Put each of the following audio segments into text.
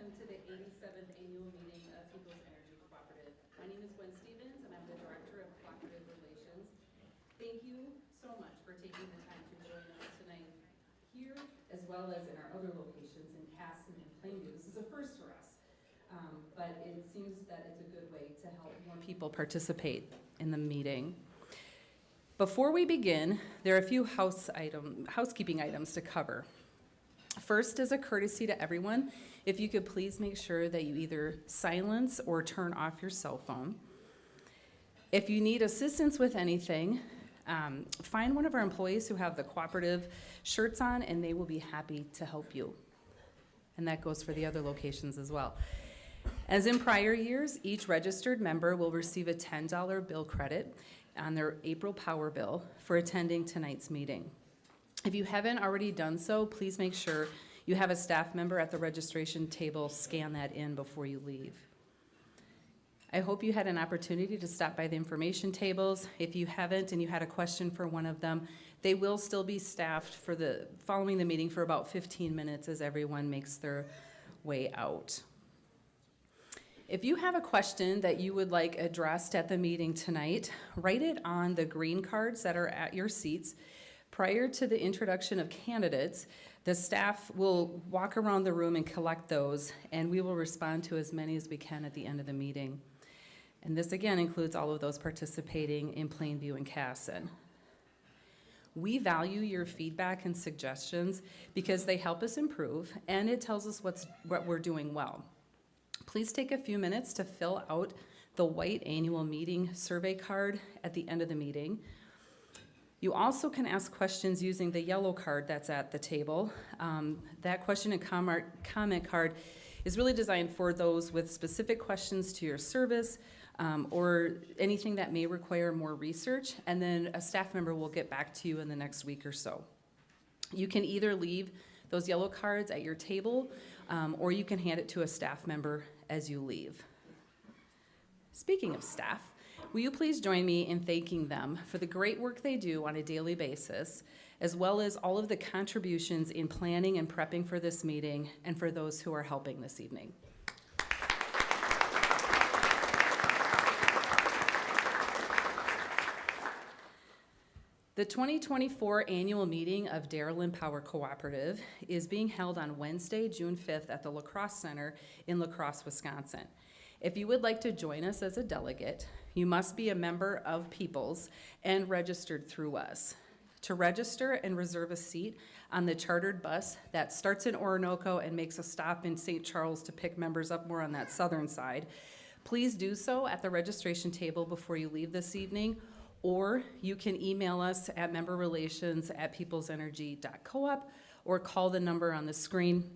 welcome to the 87th annual meeting of People's Energy Cooperative. My name is Gwen Stevens, and I'm the Director of Cooperative Relations. Thank you so much for taking the time to join us tonight here, as well as in our other locations in Kasson and Plainview. This is a first for us, but it seems that it's a good way to help more people participate in the meeting. Before we begin, there are a few housekeeping items to cover. First, as a courtesy to everyone, if you could please make sure that you either silence or turn off your cell phone. If you need assistance with anything, find one of our employees who have the cooperative shirts on, and they will be happy to help you. And that goes for the other locations as well. As in prior years, each registered member will receive a $10 bill credit on their April power bill for attending tonight's meeting. If you haven't already done so, please make sure you have a staff member at the registration table scan that in before you leave. I hope you had an opportunity to stop by the information tables. If you haven't and you had a question for one of them, they will still be staffed for following the meeting for about 15 minutes as everyone makes their way out. If you have a question that you would like addressed at the meeting tonight, write it on the green cards that are at your seats. Prior to the introduction of candidates, the staff will walk around the room and collect those, and we will respond to as many as we can at the end of the meeting. And this again includes all of those participating in Plainview and Kasson. We value your feedback and suggestions because they help us improve, and it tells us what we're doing well. Please take a few minutes to fill out the white annual meeting survey card at the end of the meeting. You also can ask questions using the yellow card that's at the table. That question and comment card is really designed for those with specific questions to your service or anything that may require more research, and then a staff member will get back to you in the next week or so. You can either leave those yellow cards at your table or you can hand it to a staff member as you leave. Speaking of staff, will you please join me in thanking them for the great work they do on a daily basis, as well as all of the contributions in planning and prepping for this meeting, and for those who are helping this evening. The 2024 annual meeting of Darylyn Power Cooperative is being held on Wednesday, June 5th at the La Crosse Center in La Crosse, Wisconsin. If you would like to join us as a delegate, you must be a member of Peoples and registered through us. To register and reserve a seat on the chartered bus that starts in Orinoco and makes a stop in St. Charles to pick members up more on that southern side, please do so at the registration table before you leave this evening, or you can email us at memberrelations@peoplesenergy.coop or call the number on the screen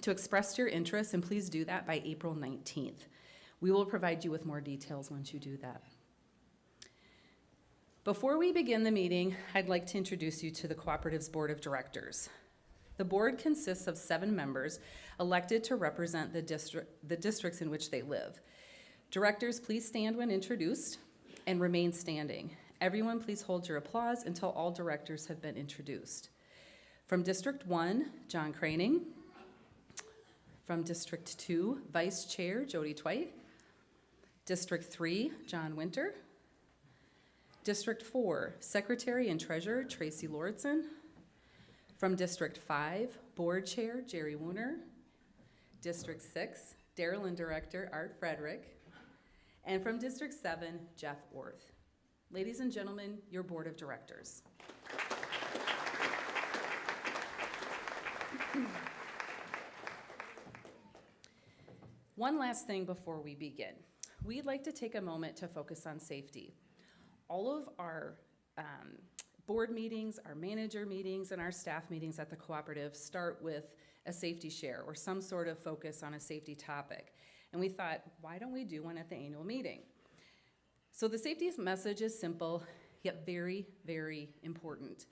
to express your interest, and please do that by April 19th. We will provide you with more details once you do that. Before we begin the meeting, I'd like to introduce you to the Cooperative's Board of Directors. The board consists of 7 members elected to represent the districts in which they live. Directors, please stand when introduced and remain standing. Everyone, please hold your applause until all directors have been introduced. From District 1, John Craning. From District 2, Vice Chair Jody Twite. District 3, John Winter. District 4, Secretary and Treasurer Tracy Lauritsen. From District 5, Board Chair Jerry Wooner. District 6, Darylyn Director Art Frederick. And from District 7, Jeff Orth. Ladies and gentlemen, your Board of Directors. One last thing before we begin. We'd like to take a moment to focus on safety. All of our board meetings, our manager meetings, and our staff meetings at the cooperative start with a safety share or some sort of focus on a safety topic. And we thought, why don't we do one at the annual meeting? So the safety message is simple, yet very, very important.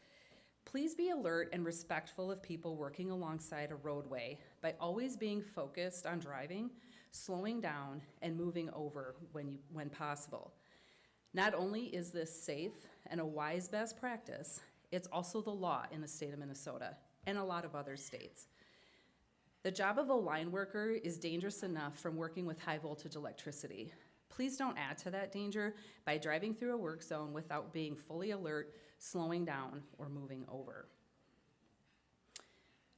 Please be alert and respectful of people working alongside a roadway by always being focused on driving, slowing down, and moving over when possible. Not only is this safe and a wise best practice, it's also the law in the state of Minnesota and a lot of other states. The job of a line worker is dangerous enough from working with high voltage electricity. Please don't add to that danger by driving through a work zone without being fully alert, slowing down, or moving over.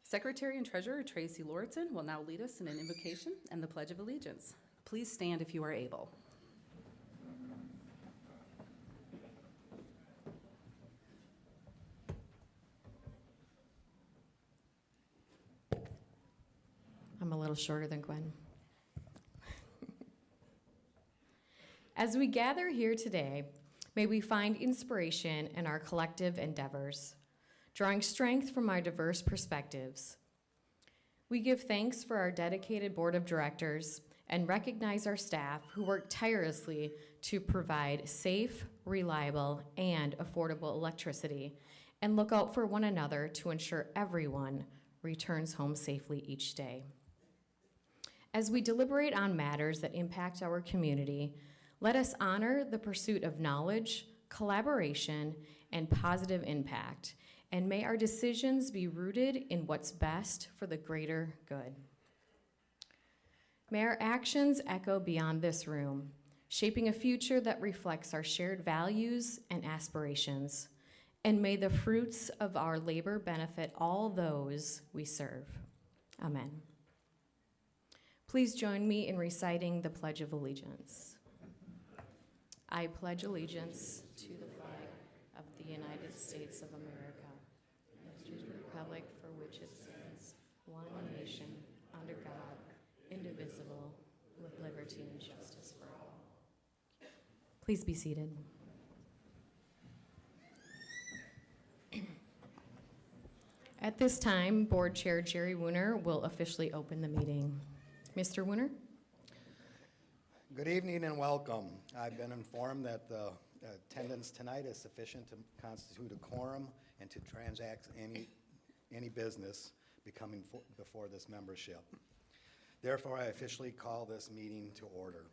Secretary and Treasurer Tracy Lauritsen will now lead us in an invocation and the Pledge of Allegiance. Please stand if you are able. I'm a little shorter than Gwen. As we gather here today, may we find inspiration in our collective endeavors, drawing strength from our diverse perspectives. We give thanks for our dedicated board of directors and recognize our staff who work tirelessly to provide safe, reliable, and affordable electricity, and look out for one another to ensure everyone returns home safely each day. As we deliberate on matters that impact our community, let us honor the pursuit of knowledge, collaboration, and positive impact, and may our decisions be rooted in what's best for the greater good. May our actions echo beyond this room, shaping a future that reflects our shared values and aspirations, and may the fruits of our labor benefit all those we serve. Amen. Please join me in reciting the Pledge of Allegiance. I pledge allegiance to the flag of the United States of America, and to the republic for which it stands, one nation, under God, indivisible, with liberty and justice for all. Please be seated. At this time, Board Chair Jerry Wooner will officially open the meeting. Mr. Wooner? Good evening and welcome. I've been informed that the attendance tonight is sufficient to constitute a quorum and to transact any business becoming before this membership. Therefore, I officially call this meeting to order.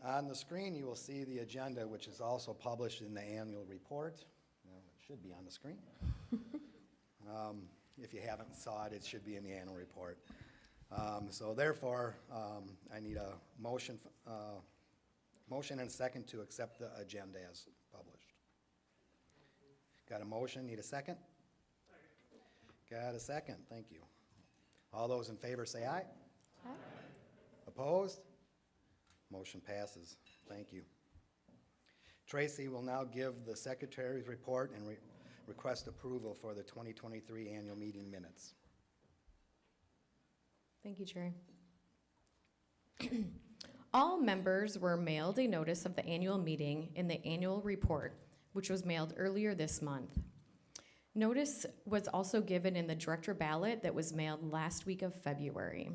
On the screen, you will see the agenda, which is also published in the annual report. Well, it should be on the screen. If you haven't saw it, it should be in the annual report. So therefore, I need a motion and a second to accept the agenda as published. Got a motion? Need a second? Got a second. Thank you. All those in favor say aye. Aye. Opposed? Motion passes. Thank you. Tracy will now give the secretary's report and request approval for the 2023 annual meeting minutes. Thank you, Chair. All members were mailed a notice of the annual meeting in the annual report, which was mailed earlier this month. Notice was also given in the director ballot that was mailed last week of February.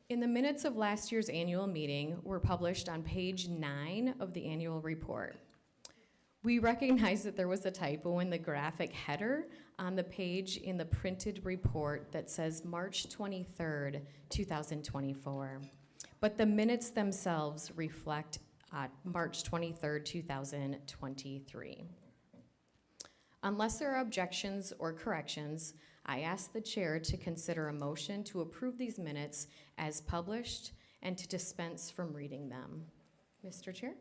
In the minutes of last year's annual meeting were published on page 9 of the annual report. We recognize that there was a typo in the graphic header on the page in the printed report that says March 23rd, 2024. But the minutes themselves reflect March 23rd, 2023. Unless there are objections or corrections, I ask the chair to consider a motion to approve these minutes as published and to dispense from reading them. Mr. Chair?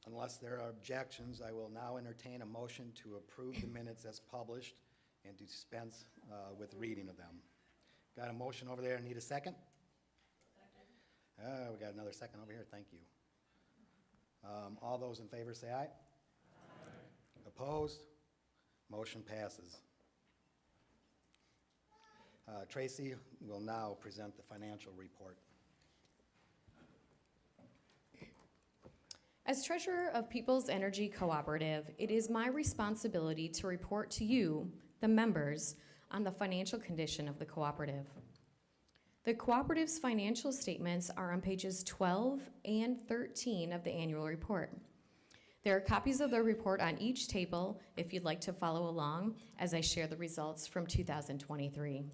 Unless there are objections, I will now entertain a motion to approve the minutes as published and dispense with reading of them. Got a motion over there. Need a second? Second. We got another second over here. Thank you. All those in favor say aye. Aye. Opposed? Motion passes. Tracy will now present the financial report. As treasurer of People's Energy Cooperative, it is my responsibility to report to you, the members, on the financial condition of the cooperative. The cooperative's financial statements are on pages 12 and 13 of the annual report. There are copies of the report on each table if you'd like to follow along as I share the results from 2023.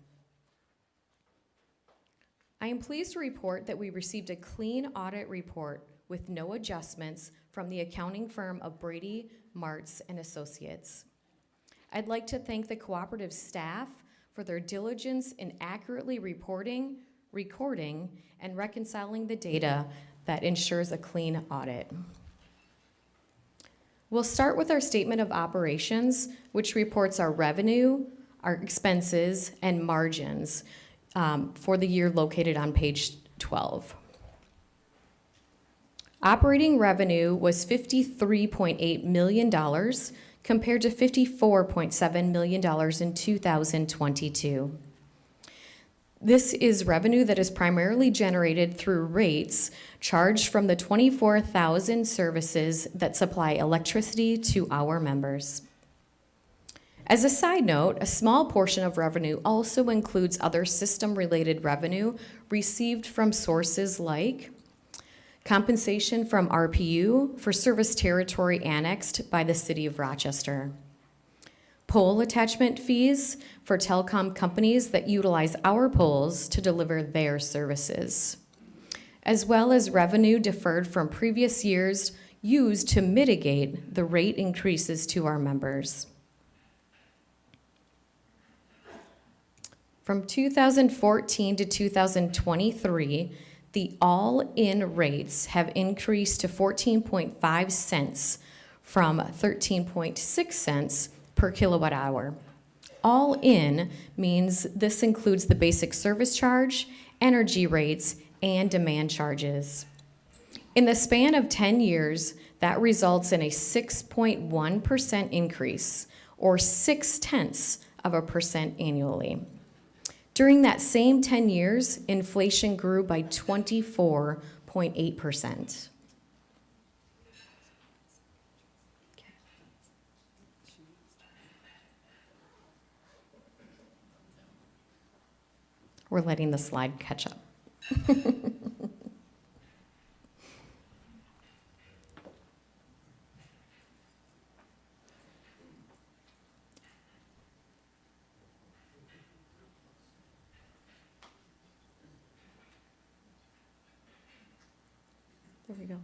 I am pleased to report that we received a clean audit report with no adjustments from the accounting firm of Brady, Martz, and Associates. I'd like to thank the Cooperative staff for their diligence in accurately reporting, recording, and reconciling the data that ensures a clean audit. We'll start with our statement of operations, which reports our revenue, our expenses, and margins for the year located on page 12. Operating revenue was $53.8 million compared to $54.7 million in 2022. This is revenue that is primarily generated through rates charged from the 24,000 services that supply electricity to our members. As a side note, a small portion of revenue also includes other system-related revenue received from sources like compensation from RPU for service territory annexed by the City of Rochester, pole attachment fees for telecom companies that utilize our poles to deliver their services, as well as revenue deferred from previous years used to mitigate the rate increases to our members. From 2014 to 2023, the all-in rates have increased to 14.5 cents from 13.6 cents per kilowatt hour. All in means this includes the basic service charge, energy rates, and demand charges. In the span of 10 years, that results in a 6.1% increase, or 0.6% annually. During that same 10 years, inflation grew by 24.8%. We're letting the slide catch up. There we go.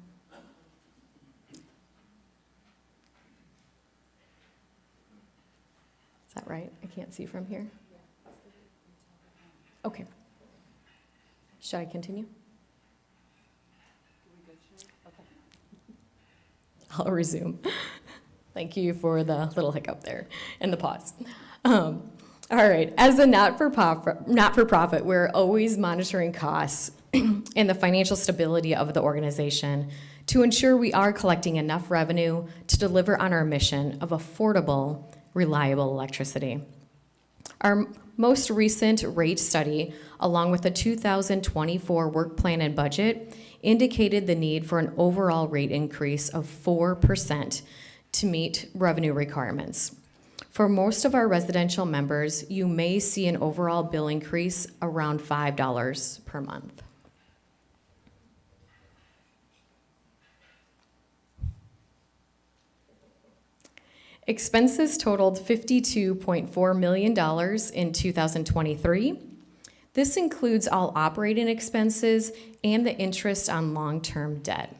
Is that right? I can't see from here. Okay. Should I continue? I'll resume. Thank you for the little hiccup there and the pause. All right. As a not-for-profit, we're always monitoring costs and the financial stability of the organization to ensure we are collecting enough revenue to deliver on our mission of affordable, reliable electricity. Our most recent rate study, along with the 2024 work plan and budget, indicated the need for an overall rate increase of 4% to meet revenue requirements. For most of our residential members, you may see an overall bill increase around $5 per month. Expenses totaled $52.4 million in 2023. This includes all operating expenses and the interest on long-term debt.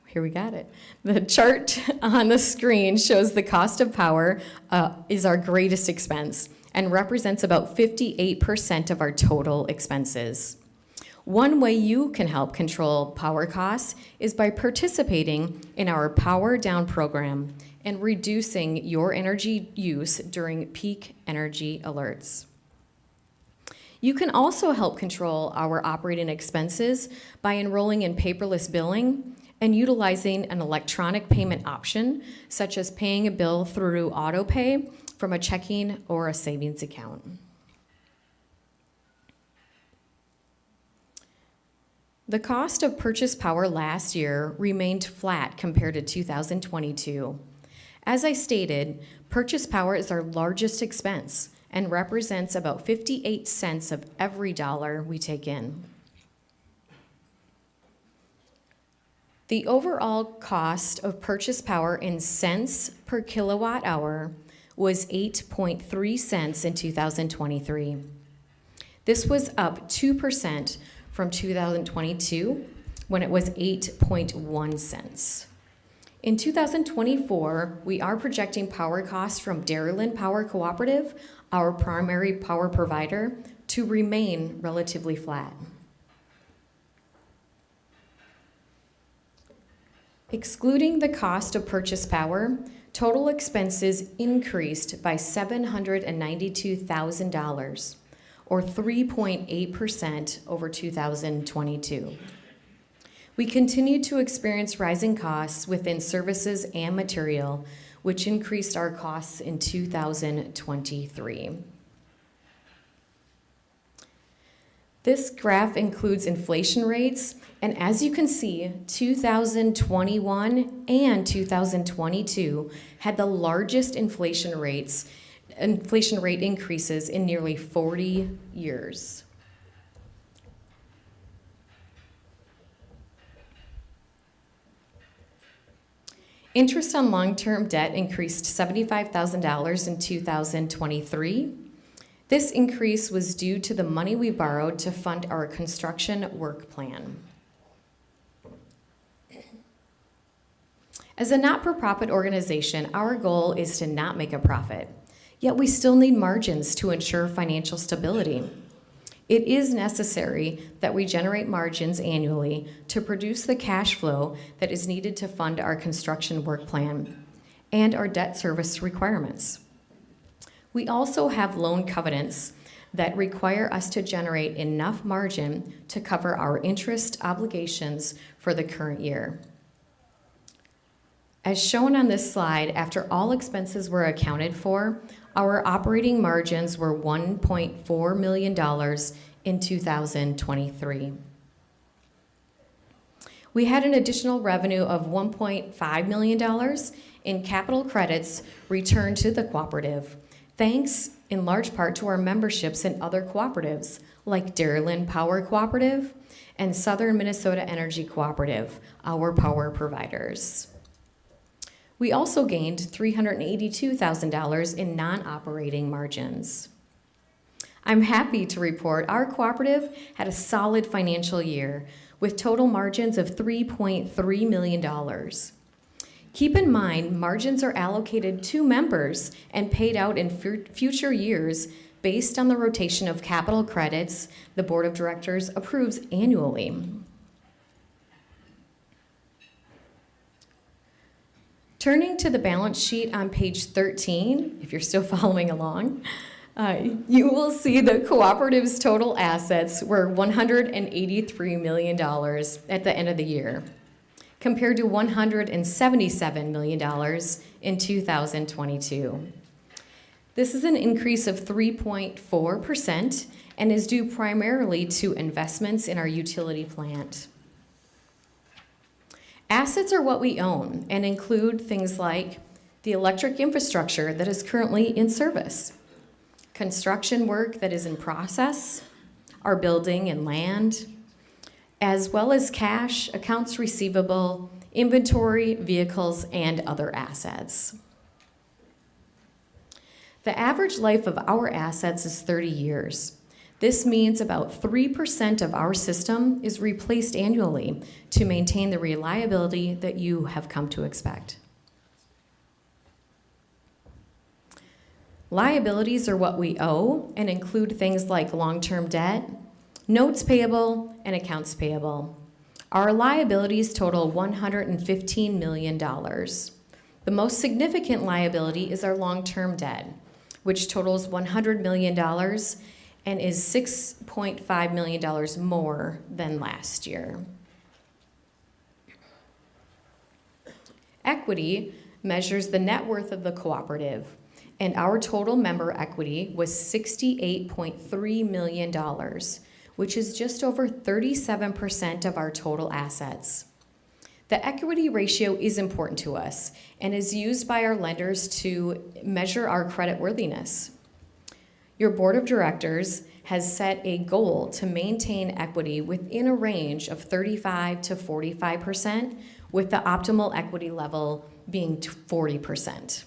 Here we got it. The chart on the screen shows the cost of power is our greatest expense and represents about 58% of our total expenses. One way you can help control power costs is by participating in our Power Down program and reducing your energy use during peak energy alerts. You can also help control our operating expenses by enrolling in paperless billing and utilizing an electronic payment option, such as paying a bill through autopay from a checking or a savings account. The cost of purchased power last year remained flat compared to 2022. As I stated, purchased power is our largest expense and represents about 58 cents of every dollar we take in. The overall cost of purchased power in cents per kilowatt hour was 8.3 cents in 2023. This was up 2% from 2022, when it was 8.1 cents. In 2024, we are projecting power costs from Dairyland Power Cooperative, our primary power provider, to remain relatively flat. Excluding the cost of purchased power, total expenses increased by $792,000, or 3.8% over 2022. We continue to experience rising costs within services and material, which increased our costs in 2023. This graph includes inflation rates, and as you can see, 2021 and 2022 had the largest inflation rate increases in nearly 40 years. Interest on long-term debt increased $75,000 in 2023. This increase was due to the money we borrowed to fund our construction work plan. As a not-for-profit organization, our goal is to not make a profit, yet we still need margins to ensure financial stability. It is necessary that we generate margins annually to produce the cash flow that is needed to fund our construction work plan and our debt service requirements. We also have loan covenants that require us to generate enough margin to cover our interest obligations for the current year. As shown on this slide, after all expenses were accounted for, our operating margins were $1.4 million in 2023. We had an additional revenue of $1.5 million in capital credits returned to the cooperative, thanks in large part to our memberships in other cooperatives like Dairyland Power Cooperative and Southern Minnesota Energy Cooperative, our power providers. We also gained $382,000 in non-operating margins. I'm happy to report our cooperative had a solid financial year with total margins of $3.3 million. Keep in mind, margins are allocated to members and paid out in future years based on the rotation of capital credits the Board of Directors approves annually. Turning to the balance sheet on page 13, if you're still following along, you will see the cooperative's total assets were $183 million at the end of the year, compared to $177 million in 2022. This is an increase of 3.4% and is due primarily to investments in our utility plant. Assets are what we own and include things like the electric infrastructure that is currently in service, construction work that is in process, our building and land, as well as cash, accounts receivable, inventory, vehicles, and other assets. The average life of our assets is 30 years. This means about 3% of our system is replaced annually to maintain the reliability that you have come to expect. Liabilities are what we owe and include things like long-term debt, notes payable, and accounts payable. Our liabilities total $115 million. The most significant liability is our long-term debt, which totals $100 million and is $6.5 million more than last year. Equity measures the net worth of the cooperative, and our total member equity was $68.3 million, which is just over 37% of our total assets. The equity ratio is important to us and is used by our lenders to measure our creditworthiness. Your board of directors has set a goal to maintain equity within a range of 35 to 45%, with the optimal equity level being 40%.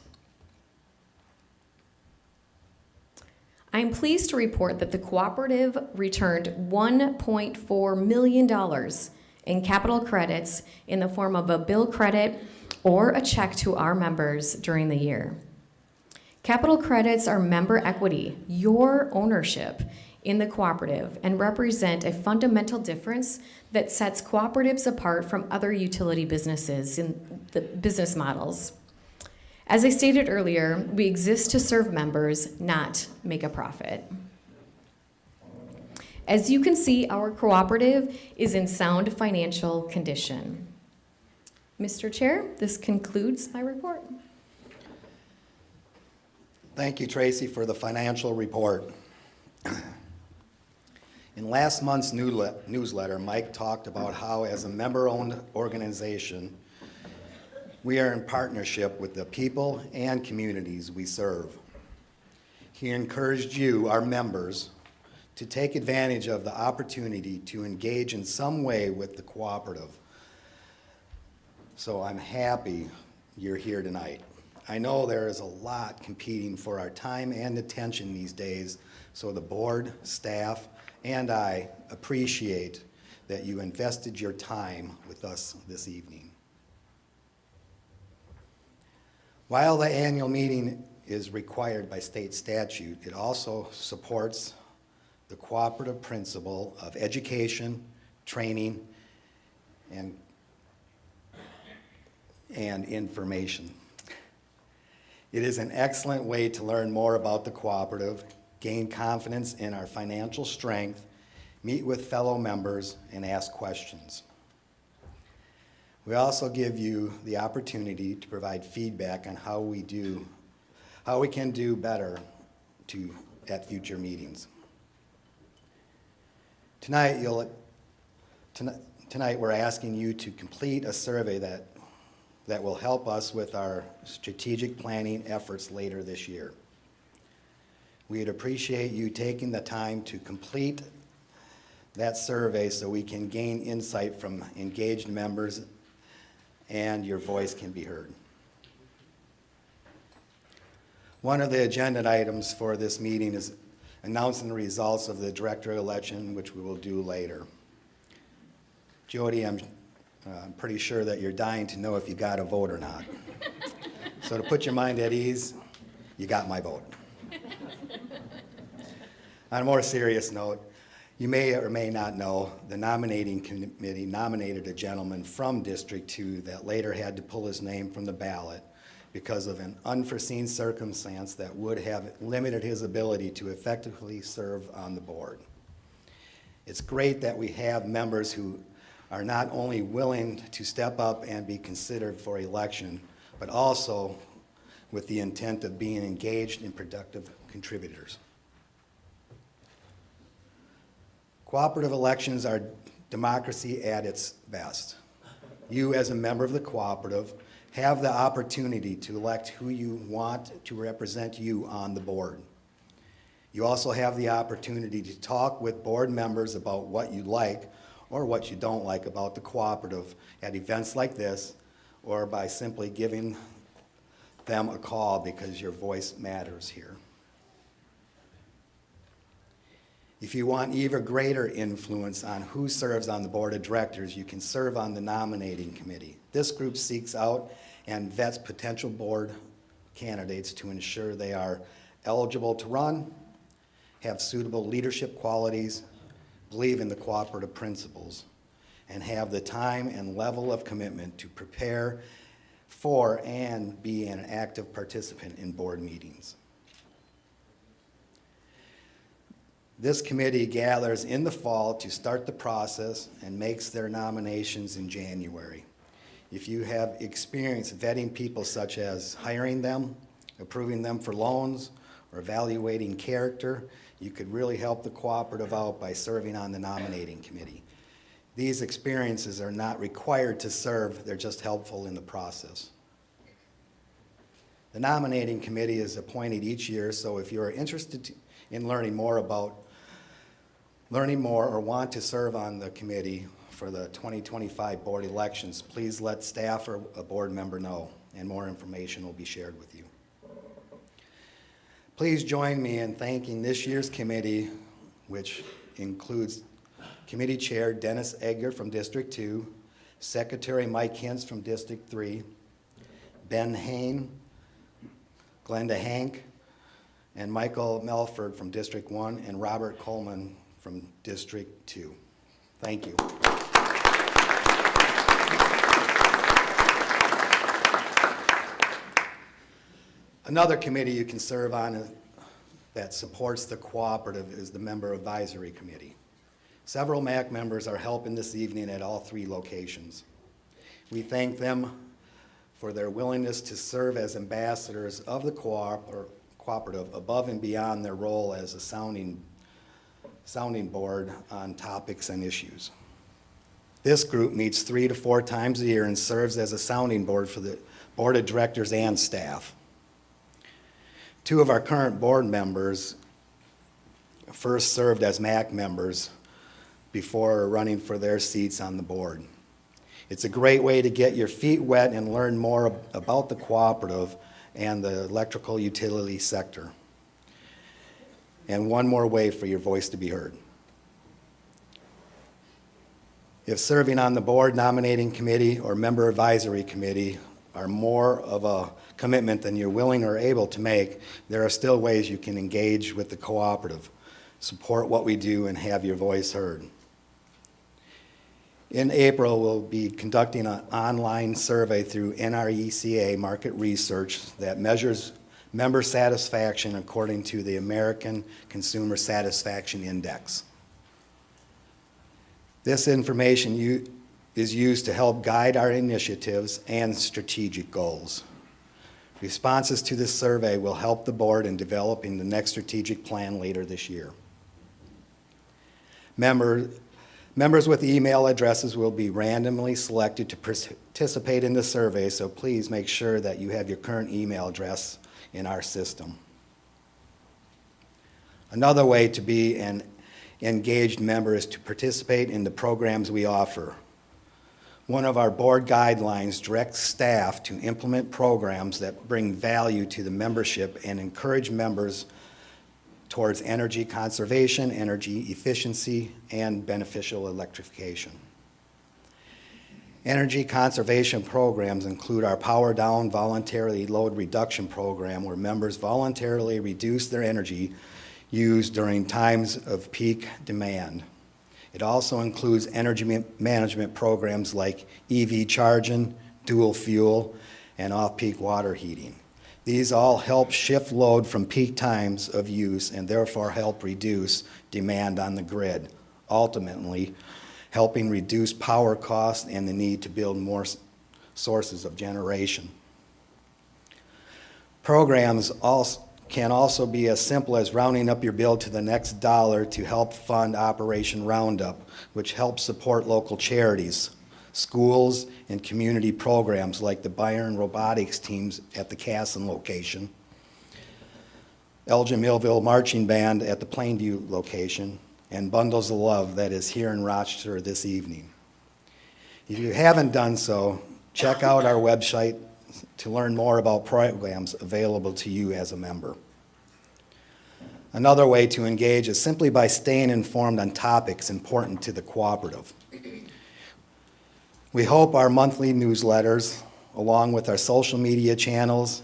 I'm pleased to report that the cooperative returned $1.4 million in capital credits in the form of a bill credit or a check to our members during the year. Capital credits are member equity, your ownership in the cooperative, and represent a fundamental difference that sets cooperatives apart from other utility businesses in the business models. As I stated earlier, we exist to serve members, not make a profit. As you can see, our cooperative is in sound financial condition. Mr. Chair, this concludes my report. Thank you, Tracy, for the financial report. In last month's newsletter, Mike talked about how, as a member-owned organization, we are in partnership with the people and communities we serve. He encouraged you, our members, to take advantage of the opportunity to engage in some way with the cooperative. So I'm happy you're here tonight. I know there is a lot competing for our time and attention these days, so the board, staff, and I appreciate that you invested your time with us this evening. While the annual meeting is required by state statute, it also supports the cooperative principle of education, training, and information. It is an excellent way to learn more about the cooperative, gain confidence in our financial strength, meet with fellow members, and ask questions. We also give you the opportunity to provide feedback on how we can do better at future meetings. Tonight we're asking you to complete a survey that will help us with our strategic planning efforts later this year. We'd appreciate you taking the time to complete that survey so we can gain insight from engaged members and your voice can be heard. One of the agenda items for this meeting is announcing the results of the director election, which we will do later. Jody, I'm pretty sure that you're dying to know if you got a vote or not. So to put your mind at ease, you got my vote. On a more serious note, you may or may not know the nominating committee nominated a gentleman from District 2 that later had to pull his name from the ballot because of an unforeseen circumstance that would have limited his ability to effectively serve on the board. It's great that we have members who are not only willing to step up and be considered for election, but also with the intent of being engaged and productive contributors. Cooperative elections are democracy at its best. You, as a member of the cooperative, have the opportunity to elect who you want to represent you on the board. You also have the opportunity to talk with board members about what you like or what you don't like about the cooperative at events like this, or by simply giving them a call because your voice matters here. If you want even greater influence on who serves on the board of directors, you can serve on the nominating committee. This group seeks out and vets potential board candidates to ensure they are eligible to run, have suitable leadership qualities, believe in the cooperative principles, and have the time and level of commitment to prepare for and be an active participant in board meetings. This committee gathers in the fall to start the process and makes their nominations in January. If you have experience vetting people such as hiring them, approving them for loans, or evaluating character, you could really help the cooperative out by serving on the nominating committee. These experiences are not required to serve, they're just helpful in the process. The nominating committee is appointed each year, so if you're interested in learning more or want to serve on the committee for the 2025 board elections, please let staff or a board member know, and more information will be shared with you. Please join me in thanking this year's committee, which includes Committee Chair Dennis Egger from District 2, Secretary Mike Hintz from District 3, Ben Hain, Glenda Hank, and Michael Melford from District 1, and Robert Coleman from District 2. Thank you. Another committee you can serve on that supports the cooperative is the Member Advisory Committee. Several MAC members are helping this evening at all 3 locations. We thank them for their willingness to serve as ambassadors of the cooperative above and beyond their role as a sounding board on topics and issues. This group meets 3 to 4 times a year and serves as a sounding board for the board of directors and staff. 2 of our current board members first served as MAC members before running for their seats on the board. It's a great way to get your feet wet and learn more about the cooperative and the electrical utility sector. And one more way for your voice to be heard. If serving on the board nominating committee or member advisory committee are more of a commitment than you're willing or able to make, there are still ways you can engage with the cooperative, support what we do, and have your voice heard. In April, we'll be conducting an online survey through NRECA Market Research that measures member satisfaction according to the American Consumer Satisfaction Index. This information is used to help guide our initiatives and strategic goals. Responses to this survey will help the board in developing the next strategic plan later this year. Members with email addresses will be randomly selected to participate in the survey, so please make sure that you have your current email address in our system. Another way to be an engaged member is to participate in the programs we offer. One of our board guidelines directs staff to implement programs that bring value to the membership and encourage members towards energy conservation, energy efficiency, and beneficial electrification. Energy conservation programs include our Power Down Voluntary Load Reduction Program, where members voluntarily reduce their energy used during times of peak demand. It also includes energy management programs like EV charging, dual fuel, and off-peak water heating. These all help shift load from peak times of use and therefore help reduce demand on the grid, ultimately helping reduce power costs and the need to build more sources of generation. Programs can also be as simple as rounding up your bill to the next dollar to help fund Operation Roundup, which helps support local charities, schools, and community programs like the Byron Robotics teams at the Kasson location, Elgin Millville Marching Band at the Plainview location, and Bundles of Love that is here in Rochester this evening. If you haven't done so, check out our website to learn more about programs available to you as a member. Another way to engage is simply by staying informed on topics important to the cooperative. We hope our monthly newsletters, along with our social media channels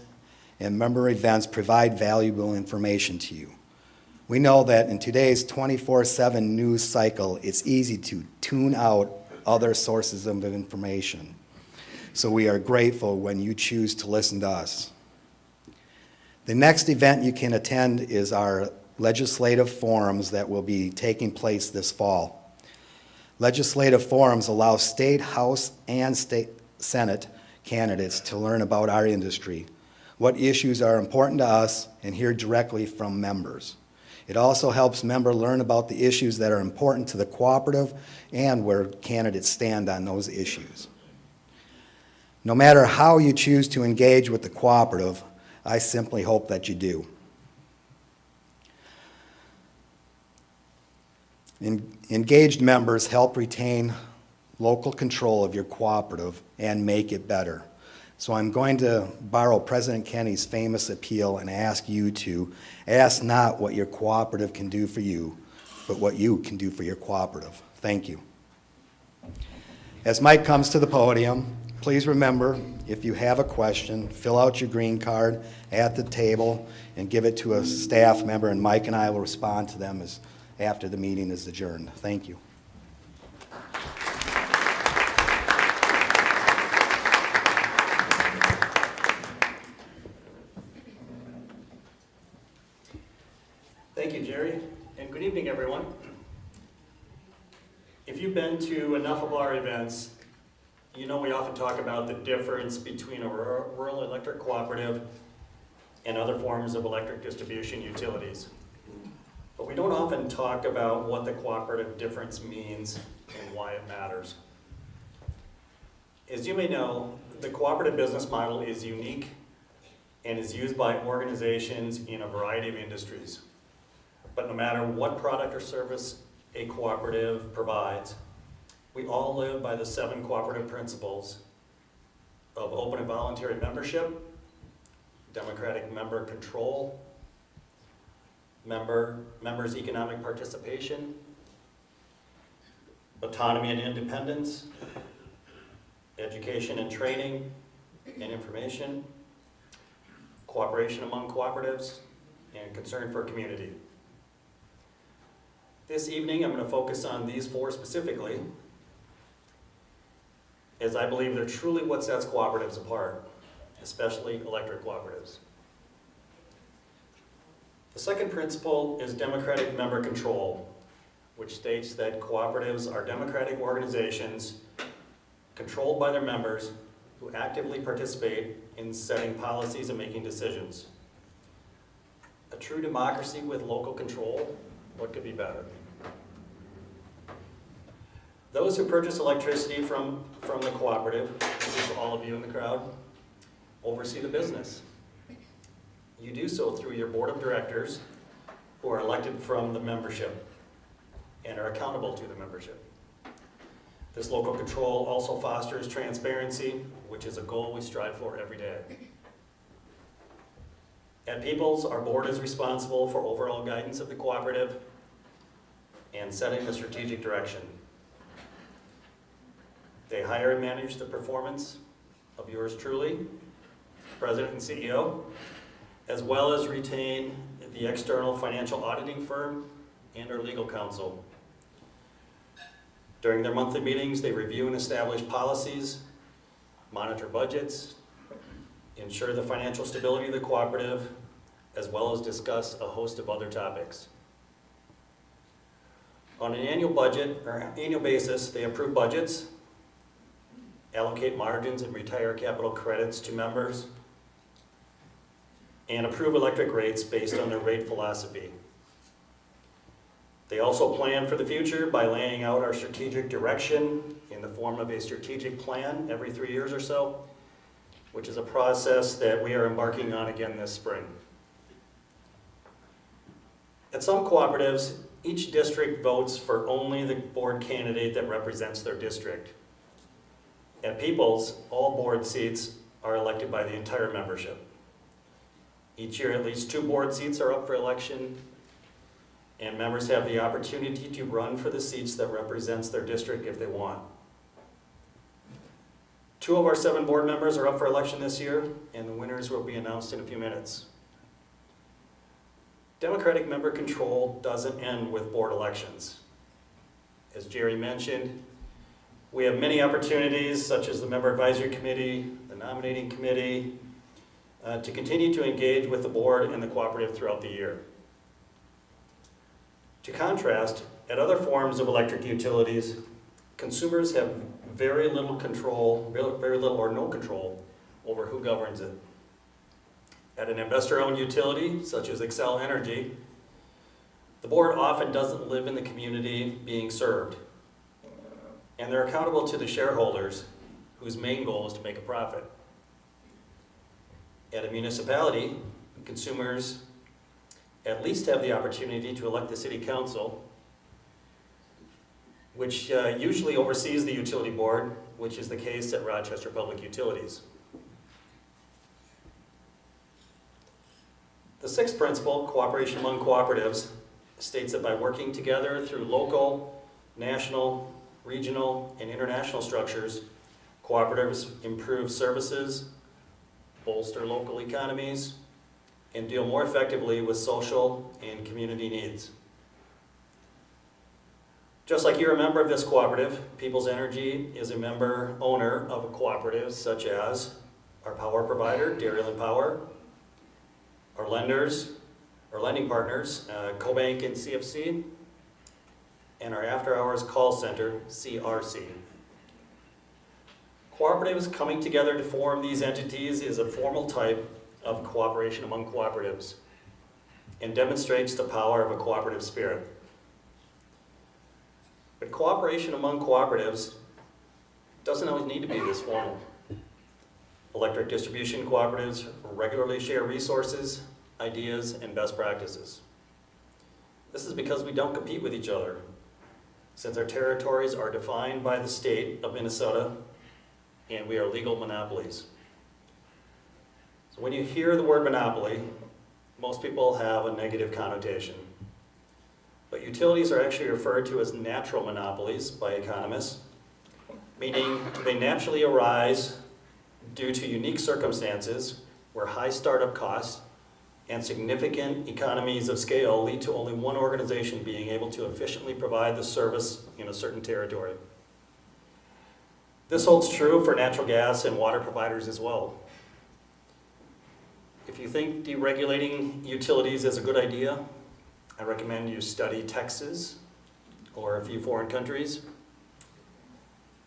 and member events, provide valuable information to you. We know that in today's 24/7 news cycle, it's easy to tune out other sources of information. So we are grateful when you choose to listen to us. The next event you can attend is our legislative forums that will be taking place this fall. Legislative forums allow state House and state Senate candidates to learn about our industry, what issues are important to us, and hear directly from members. It also helps members learn about the issues that are important to the cooperative and where candidates stand on those issues. No matter how you choose to engage with the cooperative, I simply hope that you do. Engaged members help retain local control of your cooperative and make it better. So I'm going to borrow President Kennedy's famous appeal and ask you to ask not what your cooperative can do for you, but what you can do for your cooperative. Thank you. As Mike comes to the podium, please remember, if you have a question, fill out your green card at the table and give it to a staff member, and Mike and I will respond to them after the meeting is adjourned. Thank you. Thank you, Jerry, and good evening, everyone. If you've been to enough of our events, you know we often talk about the difference between a rural electric cooperative and other forms of electric distribution utilities. But we don't often talk about what the cooperative difference means and why it matters. As you may know, the cooperative business model is unique and is used by organizations in a variety of industries. But no matter what product or service a cooperative provides, we all live by the 7 cooperative principles of open and voluntary membership, democratic member control, members' economic participation, autonomy and independence, education and training and information, cooperation among cooperatives, and concern for community. This evening, I'm going to focus on these 4 specifically, as I believe they're truly what sets cooperatives apart, especially electric cooperatives. The second principle is democratic member control, which states that cooperatives are democratic organizations controlled by their members who actively participate in setting policies and making decisions. A true democracy with local control, what could be better? Those who purchase electricity from the cooperative, which is all of you in the crowd, oversee the business. You do so through your board of directors, who are elected from the membership and are accountable to the membership. This local control also fosters transparency, which is a goal we strive for every day. At Peoples, our board is responsible for overall guidance of the cooperative and setting the strategic direction. They hire and manage the performance of yours truly, President and CEO, as well as retain the external financial auditing firm and our legal counsel. During their monthly meetings, they review and establish policies, monitor budgets, ensure the financial stability of the cooperative, as well as discuss a host of other topics. On an annual basis, they approve budgets, allocate margins and retire capital credits to members, and approve electric rates based on their rate philosophy. They also plan for the future by laying out our strategic direction in the form of a strategic plan every 3 years or so, which is a process that we are embarking on again this spring. At some cooperatives, each district votes for only the board candidate that represents their district. At Peoples, all board seats are elected by the entire membership. Each year, at least 2 board seats are up for election, and members have the opportunity to run for the seats that represents their district if they want. 2 of our 7 board members are up for election this year, and the winners will be announced in a few minutes. Democratic member control doesn't end with board elections. As Jerry mentioned, we have many opportunities, such as the Member Advisory Committee, the Nominating Committee, to continue to engage with the board and the cooperative throughout the year. To contrast, at other forms of electric utilities, consumers have very little control, very little or no control over who governs it. At an investor-owned utility, such as Xcel Energy, the board often doesn't live in the community being served, and they're accountable to the shareholders, whose main goal is to make a profit. At a municipality, consumers at least have the opportunity to elect the city council, which usually oversees the utility board, which is the case at Rochester Public Utilities. The 6th principle, cooperation among cooperatives, states that by working together through local, national, regional, and international structures, Cooperatives improve services, bolster local economies, and deal more effectively with social and community needs. Just like you're a member of this cooperative, People's Energy is a member owner of a cooperative such as our power provider, Dairyland Power, our lenders, our lending partners, CoBank and CFC, and our after-hours call center, CRC. Cooperatives coming together to form these entities is a formal type of cooperation among cooperatives and demonstrates the power of a cooperative spirit. But cooperation among cooperatives doesn't always need to be this formal. Electric distribution cooperatives regularly share resources, ideas, and best practices. This is because we don't compete with each other, since our territories are defined by the state of Minnesota and we are legal monopolies. So when you hear the word monopoly, most people have a negative connotation. But utilities are actually referred to as natural monopolies by economists, meaning they naturally arise due to unique circumstances where high startup costs and significant economies of scale lead to only one organization being able to efficiently provide the service in a certain territory. This holds true for natural gas and water providers as well. If you think deregulating utilities is a good idea, I recommend you study Texas or a few foreign countries.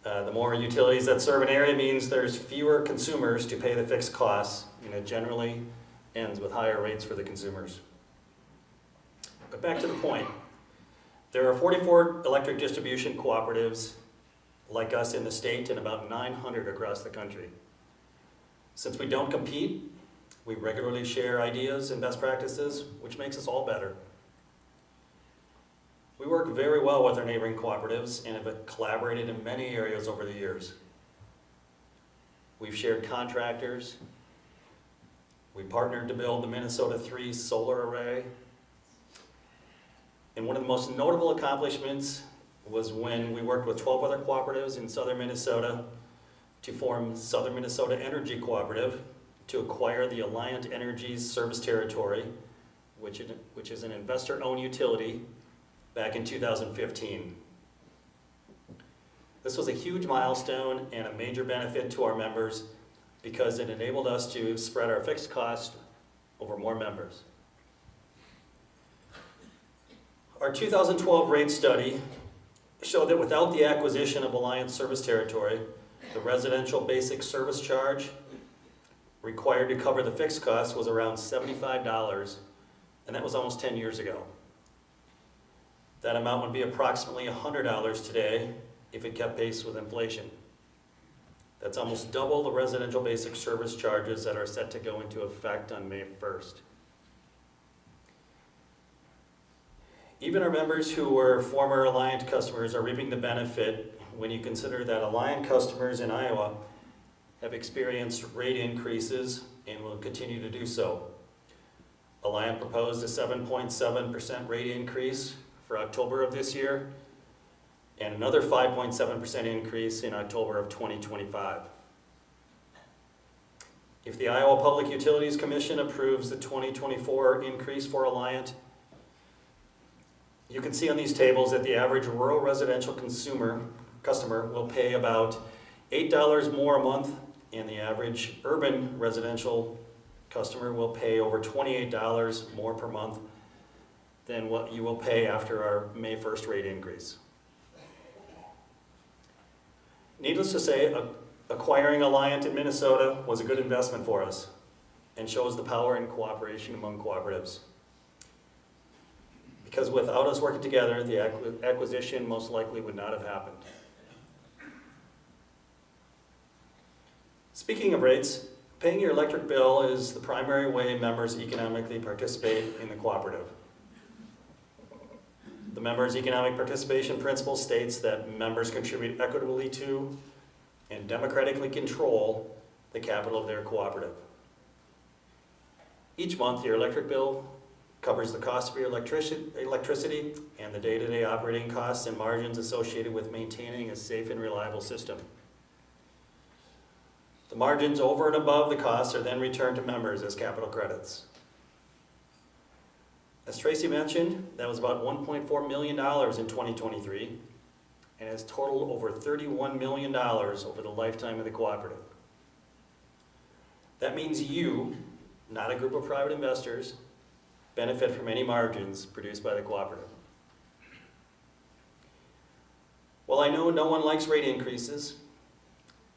The more utilities that serve an area means there's fewer consumers to pay the fixed costs, and it generally ends with higher rates for the consumers. But back to the point. There are 44 electric distribution cooperatives like us in the state and about 900 across the country. Since we don't compete, we regularly share ideas and best practices, which makes us all better. We work very well with our neighboring cooperatives and have collaborated in many areas over the years. We've shared contractors. We partnered to build the Minnesota 3 solar array. And one of the most notable accomplishments was when we worked with 12 other cooperatives in southern Minnesota to form Southern Minnesota Energy Cooperative to acquire the Alliant Energy's service territory, which is an investor-owned utility, back in 2015. This was a huge milestone and a major benefit to our members because it enabled us to spread our fixed cost over more members. Our 2012 rate study showed that without the acquisition of Alliant service territory, the residential basic service charge required to cover the fixed cost was around $75, and that was almost 10 years ago. That amount would be approximately $100 today if it kept pace with inflation. That's almost double the residential basic service charges that are set to go into effect on May 1st. Even our members who were former Alliant customers are reaping the benefit when you consider that Alliant customers in Iowa have experienced rate increases and will continue to do so. Alliant proposed a 7.7% rate increase for October of this year, and another 5.7% increase in October of 2025. If the Iowa Public Utilities Commission approves the 2024 increase for Alliant, you can see on these tables that the average rural residential customer will pay about $8 more a month, and the average urban residential customer will pay over $28 more per month than what you will pay after our May 1st rate increase. Needless to say, acquiring Alliant in Minnesota was a good investment for us and shows the power in cooperation among cooperatives. Because without us working together, the acquisition most likely would not have happened. Speaking of rates, paying your electric bill is the primary way members economically participate in the cooperative. The members' economic participation principle states that members contribute equitably to and democratically control the capital of their cooperative. Each month, your electric bill covers the cost of your electricity and the day-to-day operating costs and margins associated with maintaining a safe and reliable system. The margins over and above the costs are then returned to members as capital credits. As Tracy mentioned, that was about $1.4 million in 2023, and has totaled over $31 million over the lifetime of the cooperative. That means you, not a group of private investors, benefit from any margins produced by the cooperative. While I know no one likes rate increases,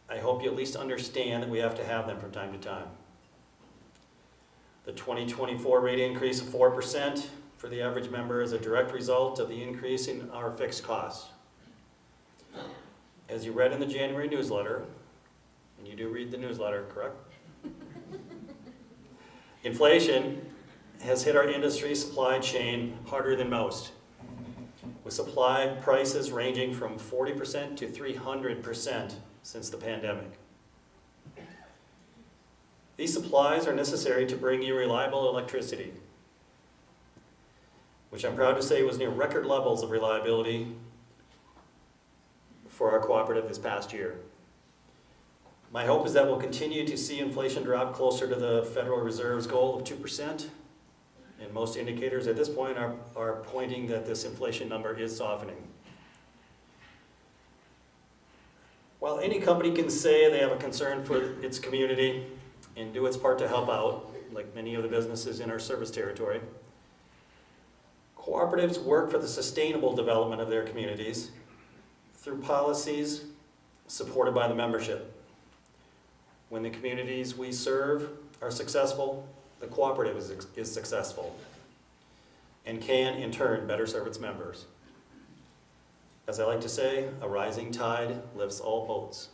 I hope you at least understand that we have to have them from time to time. The 2024 rate increase of 4% for the average member is a direct result of the increase in our fixed costs. As you read in the January newsletter, and you do read the newsletter, correct? Inflation has hit our industry supply chain harder than most, with supply prices ranging from 40% to 300% since the pandemic. These supplies are necessary to bring you reliable electricity, which I'm proud to say was near record levels of reliability for our cooperative this past year. My hope is that we'll continue to see inflation drop closer to the Federal Reserve's goal of 2%, and most indicators at this point are pointing that this inflation number is softening. While any company can say they have a concern for its community and do its part to help out, like many of the businesses in our service territory, cooperatives work for the sustainable development of their communities through policies supported by the membership. When the communities we serve are successful, the cooperative is successful and can, in turn, better serve its members. As I like to say, a rising tide lifts all boats.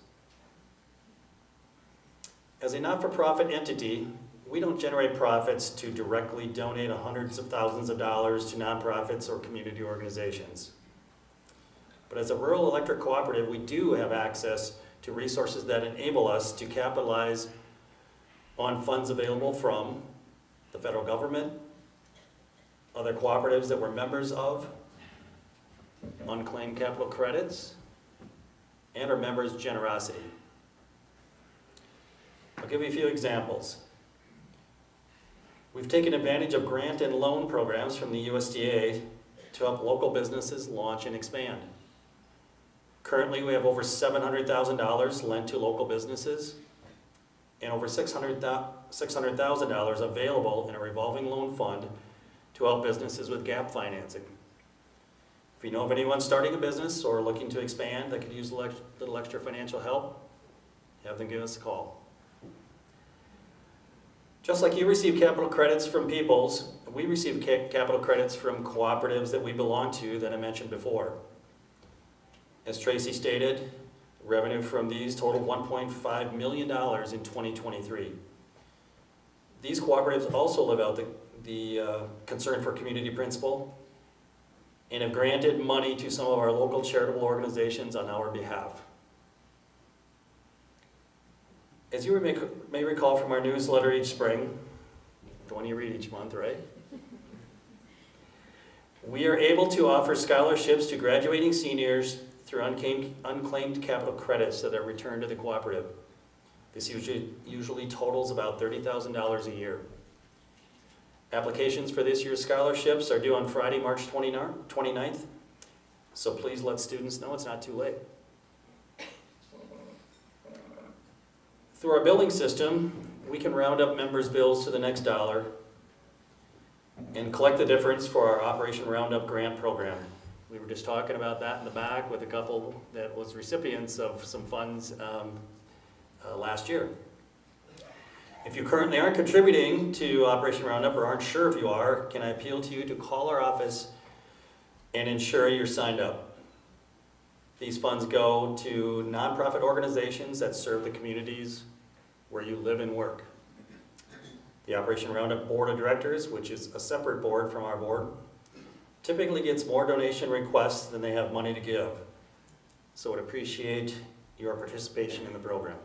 As a not-for-profit entity, we don't generate profits to directly donate hundreds of thousands of dollars to nonprofits or community organizations. But as a rural electric cooperative, we do have access to resources that enable us to capitalize on funds available from the federal government, other cooperatives that we're members of, unclaimed capital credits, and our members' generosity. I'll give you a few examples. We've taken advantage of grant and loan programs from the USDA to help local businesses launch and expand. Currently, we have over $700,000 lent to local businesses and over $600,000 available in a revolving loan fund to help businesses with gap financing. If you know of anyone starting a business or looking to expand that could use a little extra financial help, have them give us a call. Just like you receive capital credits from Peoples, we receive capital credits from cooperatives that we belong to that I mentioned before. As Tracy stated, revenue from these totaled $1.5 million in 2023. These cooperatives also live out the concern for community principle and have granted money to some of our local charitable organizations on our behalf. As you may recall from our newsletter each spring, the one you read each month, right? We are able to offer scholarships to graduating seniors through unclaimed capital credits that are returned to the cooperative. This usually totals about $30,000 a year. Applications for this year's scholarships are due on Friday, March 29th, so please let students know it's not too late. Through our billing system, we can round up members' bills to the next dollar and collect the difference for our Operation Roundup grant program. We were just talking about that in the back with a couple that was recipients of some funds last year. If you currently aren't contributing to Operation Roundup or aren't sure if you are, can I appeal to you to call our office and ensure you're signed up. These funds go to nonprofit organizations that serve the communities where you live and work. The Operation Roundup Board of Directors, which is a separate board from our board, typically gets more donation requests than they have money to give. So I'd appreciate your participation in the program.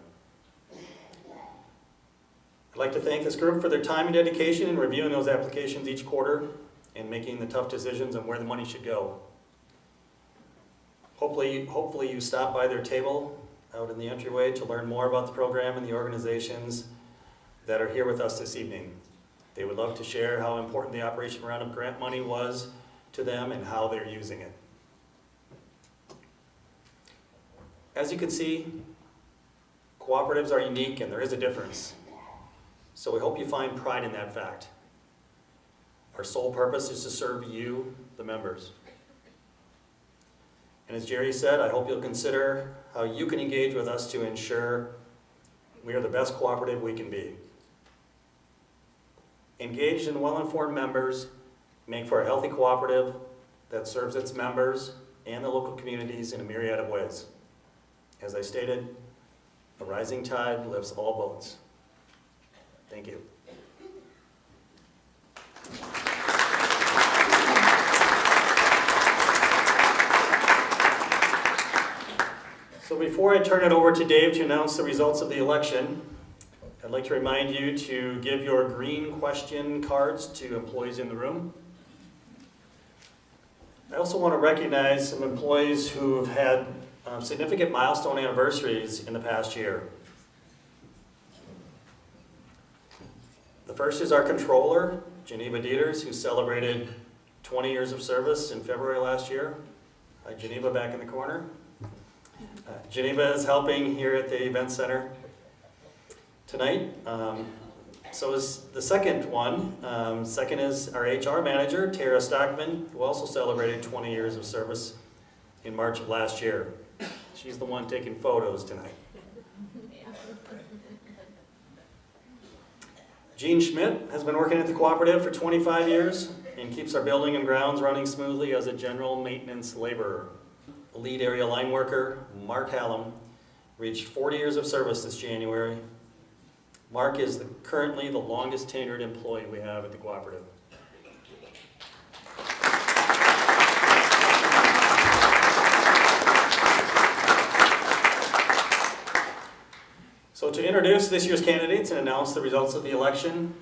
I'd like to thank this group for their time and dedication in reviewing those applications each quarter and making the tough decisions on where the money should go. Hopefully you stop by their table out in the entryway to learn more about the program and the organizations that are here with us this evening. They would love to share how important the Operation Roundup grant money was to them and how they're using it. As you can see, cooperatives are unique and there is a difference. So we hope you find pride in that fact. Our sole purpose is to serve you, the members. And as Jerry said, I hope you'll consider how you can engage with us to ensure we are the best cooperative we can be. Engaged and well-informed members make for a healthy cooperative that serves its members and the local communities in a myriad of ways. As I stated, a rising tide lifts all boats. Thank you. So before I turn it over to Dave to announce the results of the election, I'd like to remind you to give your green question cards to employees in the room. I also want to recognize some employees who have had significant milestone anniversaries in the past year. The first is our controller, Geneva Dieters, who celebrated 20 years of service in February last year. Hi, Geneva, back in the corner. Geneva is helping here at the event center tonight. So is the second one. Second is our HR manager, Tara Stockman, who also celebrated 20 years of service in March of last year. She's the one taking photos tonight. Gene Schmidt has been working at the cooperative for 25 years and keeps our building and grounds running smoothly as a general maintenance laborer. Lead area line worker, Mark Hallam, reached 40 years of service this January. Mark is currently the longest tenured employee we have at the cooperative. So to introduce this year's candidates and announce the results of the election,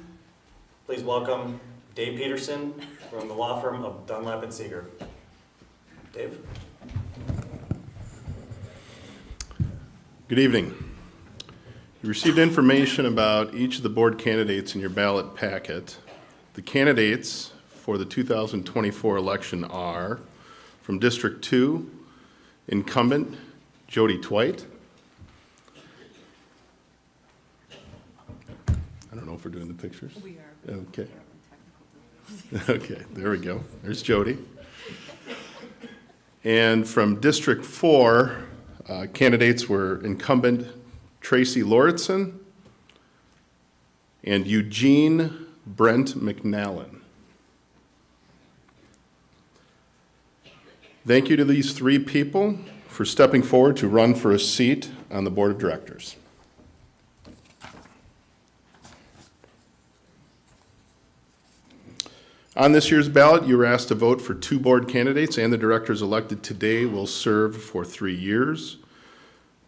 please welcome Dave Peterson from the law firm of Dunlap and Seeger. Dave? Good evening. You received information about each of the board candidates in your ballot packet. The candidates for the 2024 election are, from District 2, incumbent Jody Twite. I don't know if we're doing the pictures. We are. Okay. Okay, there we go. There's Jody. And from District 4, candidates were incumbent Tracy Lauritsen and Eugene Brent McNallen. Thank you to these three people for stepping forward to run for a seat on the board of directors. On this year's ballot, you were asked to vote for 2 board candidates, and the directors elected today will serve for 3 years.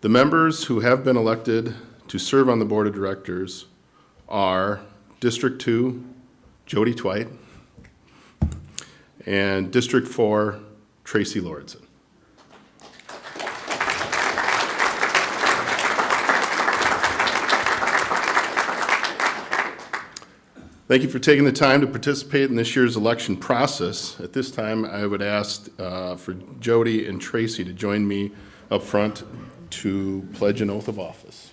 The members who have been elected to serve on the board of directors are District 2, Jody Twite, and District 4, Tracy Lauritsen. Thank you for taking the time to participate in this year's election process. At this time, I would ask for Jody and Tracy to join me up front to pledge an oath of office.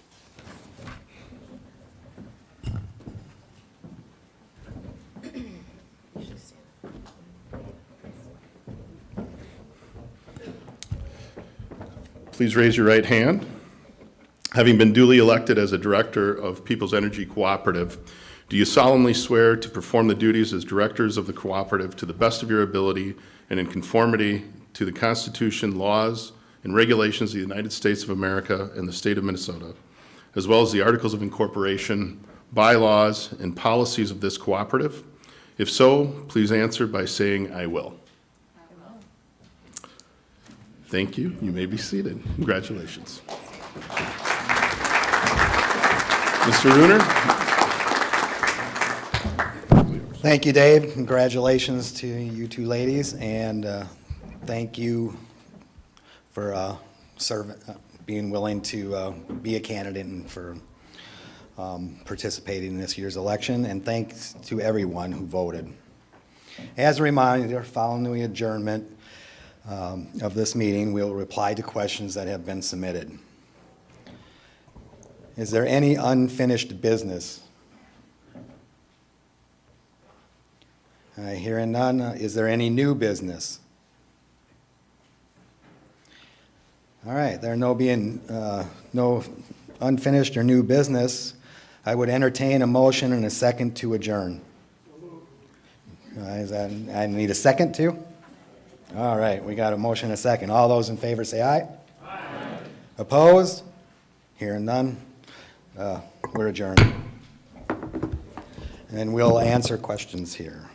Please raise your right hand. Having been duly elected as a director of People's Energy Cooperative, do you solemnly swear to perform the duties as directors of the cooperative to the best of your ability and in conformity to the Constitution, laws, and regulations of the United States of America and the state of Minnesota, as well as the Articles of Incorporation, bylaws, and policies of this cooperative? If so, please answer by saying, "I will." Thank you. You may be seated. Congratulations. Mr. Runer? Thank you, Dave. Congratulations to you two ladies, and thank you for being willing to be a candidate and for participating in this year's election, and thanks to everyone who voted. As a reminder, following the adjournment of this meeting, we'll reply to questions that have been submitted. Is there any unfinished business? Hearing none, is there any new business? All right, there no being no unfinished or new business, I would entertain a motion and a second to adjourn. I need a second too? All right, we got a motion and a second. All those in favor say aye. Aye. Opposed? Hearing none, we're adjourned. And we'll answer questions here.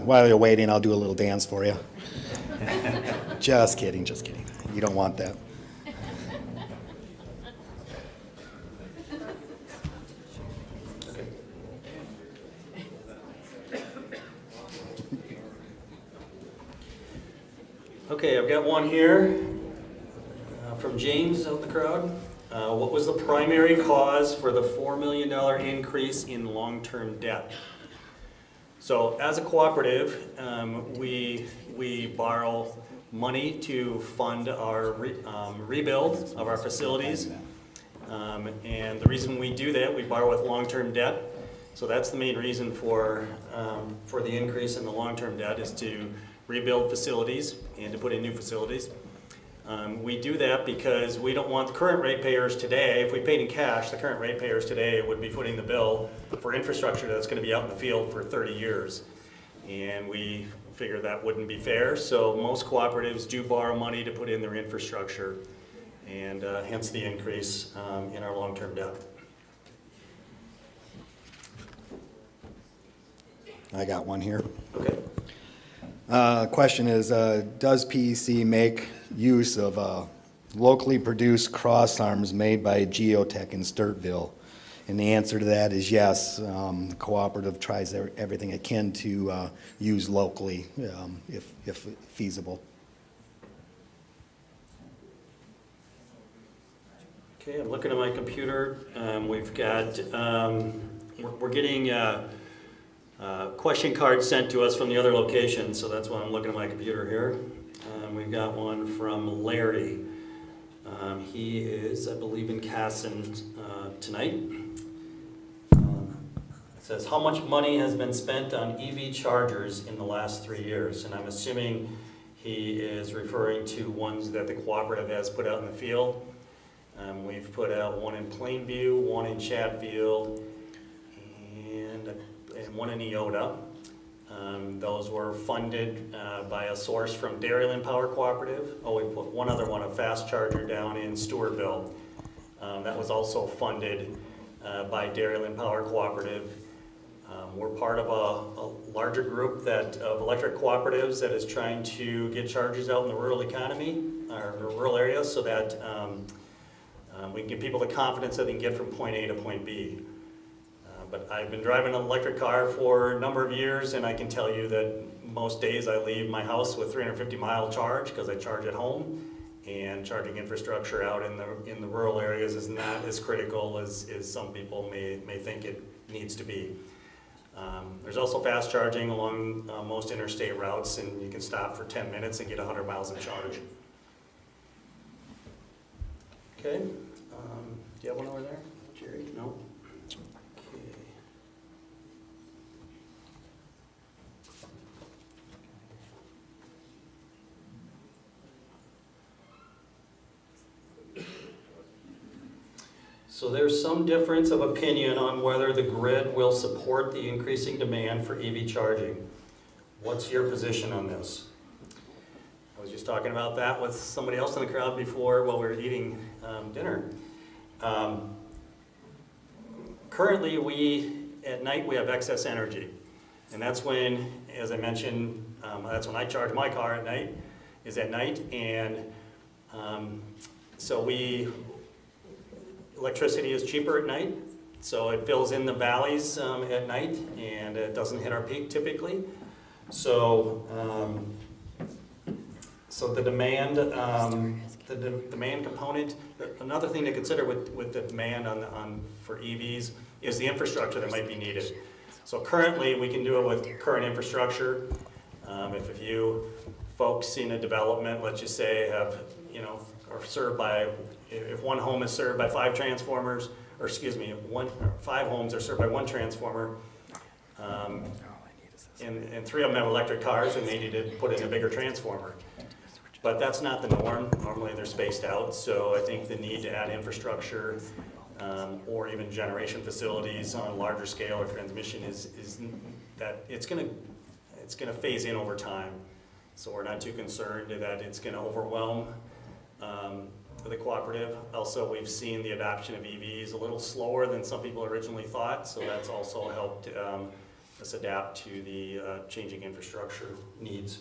While you're waiting, I'll do a little dance for you. Just kidding, just kidding. You don't want that. Okay, I've got one here from James out in the crowd. What was the primary cause for the $4 million increase in long-term debt? So as a cooperative, we borrow money to fund our rebuild of our facilities. And the reason we do that, we borrow with long-term debt. So that's the main reason for the increase in the long-term debt, is to rebuild facilities and to put in new facilities. We do that because we don't want the current ratepayers today, if we paid in cash, the current ratepayers today would be footing the bill for infrastructure that's going to be out in the field for 30 years. And we figure that wouldn't be fair, so most cooperatives do borrow money to put in their infrastructure, and hence the increase in our long-term debt. I got one here. Okay. Question is, does PEC make use of locally produced cross arms made by Geotech in Sturtville? And the answer to that is yes. The cooperative tries everything it can to use locally if feasible. Okay, I'm looking at my computer. We've got, we're getting question cards sent to us from the other locations, so that's why I'm looking at my computer here. We've got one from Larry. He is, I believe, in Kasson tonight. It says, how much money has been spent on EV chargers in the last 3 years? And I'm assuming he is referring to ones that the cooperative has put out in the field. We've put out one in Plainview, one in Chatfield, and one in Eota. Those were funded by a source from Dairyland Power Cooperative. Oh, we put one other one, a fast charger down in Stewartville. That was also funded by Dairyland Power Cooperative. We're part of a larger group of electric cooperatives that is trying to get chargers out in the rural economy, or rural areas, so that we can give people the confidence that they can get from point A to point B. But I've been driving an electric car for a number of years, and I can tell you that most days I leave my house with 350-mile charge because I charge at home, and charging infrastructure out in the rural areas is not as critical as some people may think it needs to be. There's also fast charging along most interstate routes, and you can stop for 10 minutes and get 100 miles of charge. Okay, do you have one over there, Jerry? No? Okay. So there's some difference of opinion on whether the grid will support the increasing demand for EV charging. What's your position on this? I was just talking about that with somebody else in the crowd before while we were eating dinner. Currently, at night, we have excess energy. And that's when, as I mentioned, that's when I charge my car at night, is at night. And so electricity is cheaper at night. So it fills in the valleys at night, and it doesn't hit our peak typically. So, the demand, the demand component, another thing to consider with the demand for EVs is the infrastructure that might be needed. So currently, we can do it with current infrastructure. If you folks in a development, let's just say, have, are served by, if one home is served by 5 transformers, or excuse me, 5 homes are served by 1 transformer, and 3 of them have electric cars, and they need to put in a bigger transformer. But that's not the norm. Normally they're spaced out, so I think the need to add infrastructure or even generation facilities on a larger scale or transmission is that it's gonna phase in over time. So we're not too concerned that it's gonna overwhelm the cooperative. Also, we've seen the adoption of EVs a little slower than some people originally thought, so that's also helped us adapt to the changing infrastructure needs.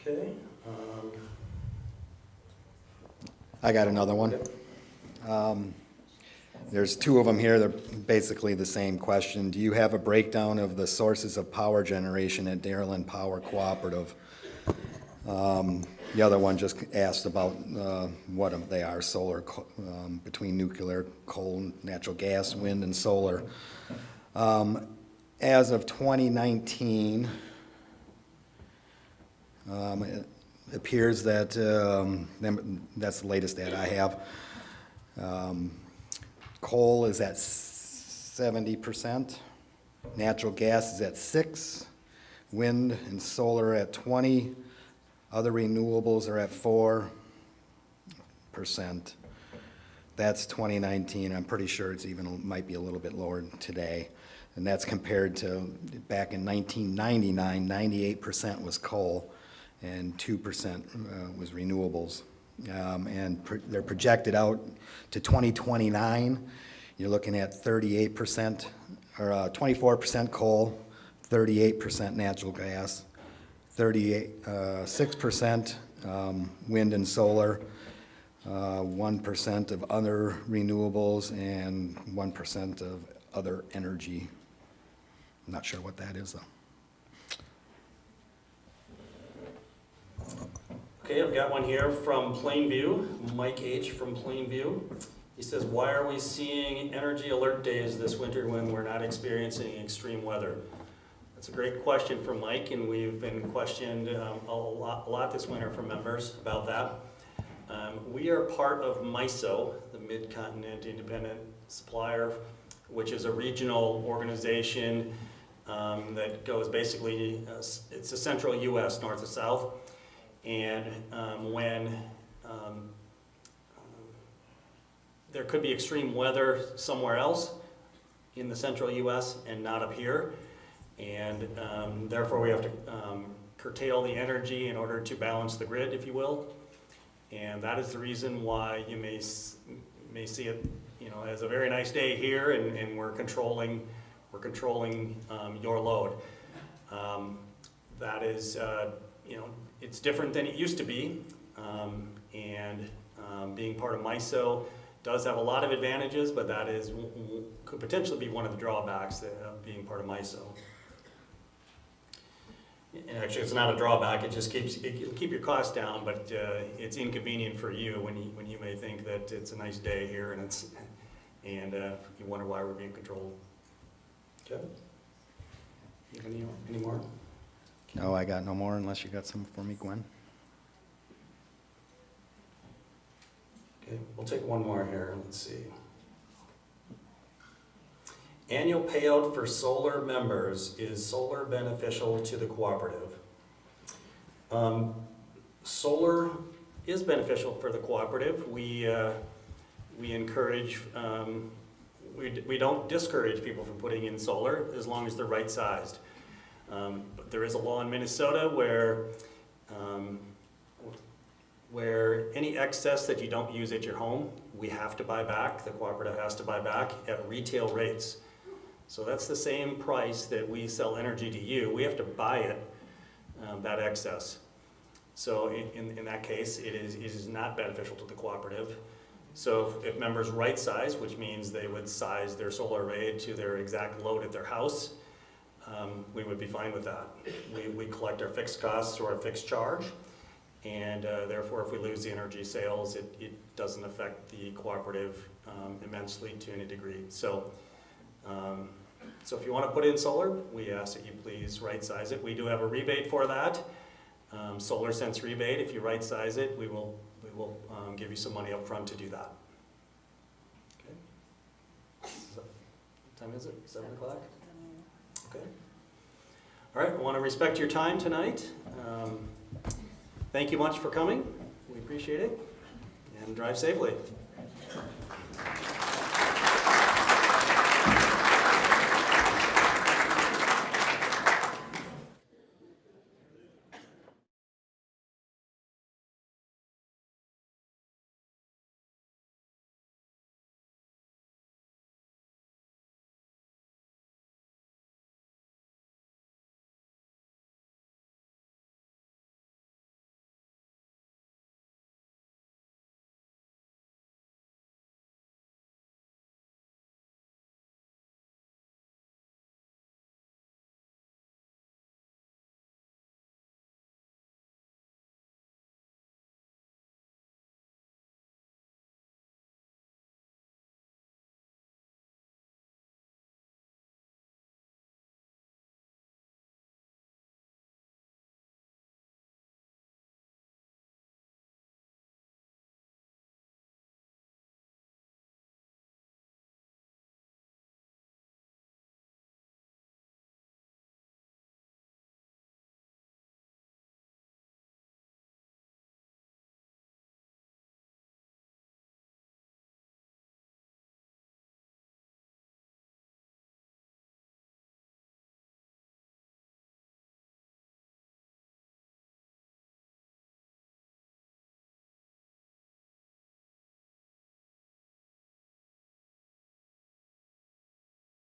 Okay. I got another one. There's 2 of them here. They're basically the same question. Do you have a breakdown of the sources of power generation at Dairyland Power Cooperative? The other one just asked about what they are, solar, between nuclear, coal, natural gas, wind, and solar. As of 2019, it appears that, that's the latest data I have, coal is at 70%, natural gas is at 6%, wind and solar at 20%, other renewables are at 4%. That's 2019. I'm pretty sure it's might be a little bit lower today. And that's compared to back in 1999, 98% was coal and 2% was renewables. They're projected out to 2029. You're looking at 38% or 24% coal, 38% natural gas, 6% wind and solar, 1% of other renewables, and 1% of other energy. I'm not sure what that is, though. Okay, I've got one here from Plainview, Mike H. from Plainview. He says, why are we seeing energy alert days this winter when we're not experiencing extreme weather? That's a great question from Mike, and we've been questioned a lot this winter from members about that. We are part of MISO, the Mid-Continent Independent Supplier, which is a regional organization that goes basically, it's a central U.S., north to south. And when there could be extreme weather somewhere else in the central U.S. and not up here, and therefore we have to curtail the energy in order to balance the grid, if you will. And that is the reason why you may see it, as a very nice day here, and we're controlling your load. That is, it's different than it used to be, and being part of MISO does have a lot of advantages, but that could potentially be one of the drawbacks of being part of MISO. And actually, it's not a drawback. It just it'll keep your costs down, but it's inconvenient for you when you may think that it's a nice day here and and you wonder why we're being controlled. Kevin? You have any more? No, I got no more unless you got some for me, Gwen. Okay, we'll take one more here. Let's see. Annual payout for solar members. Is solar beneficial to the cooperative? Solar is beneficial for the cooperative. We encourage, we don't discourage people from putting in solar as long as they're right-sized. But there is a law in Minnesota where any excess that you don't use at your home, we have to buy back, the cooperative has to buy back at retail rates. So that's the same price that we sell energy to you. We have to buy it, that excess. So in that case, it is not beneficial to the cooperative. So if members right size, which means they would size their solar array to their exact load at their house, we would be fine with that. We collect our fixed costs through our fixed charge, and therefore if we lose the energy sales, it doesn't affect the cooperative immensely to any degree. So if you want to put in solar, we ask that you please right size it. We do have a rebate for that. Solar Sense rebate. If you right size it, we will give you some money up front to do that. Okay. So, what time is it? 7 o'clock? Okay. All right, I want to respect your time tonight. Thank you much for coming. We appreciate it. And drive safely.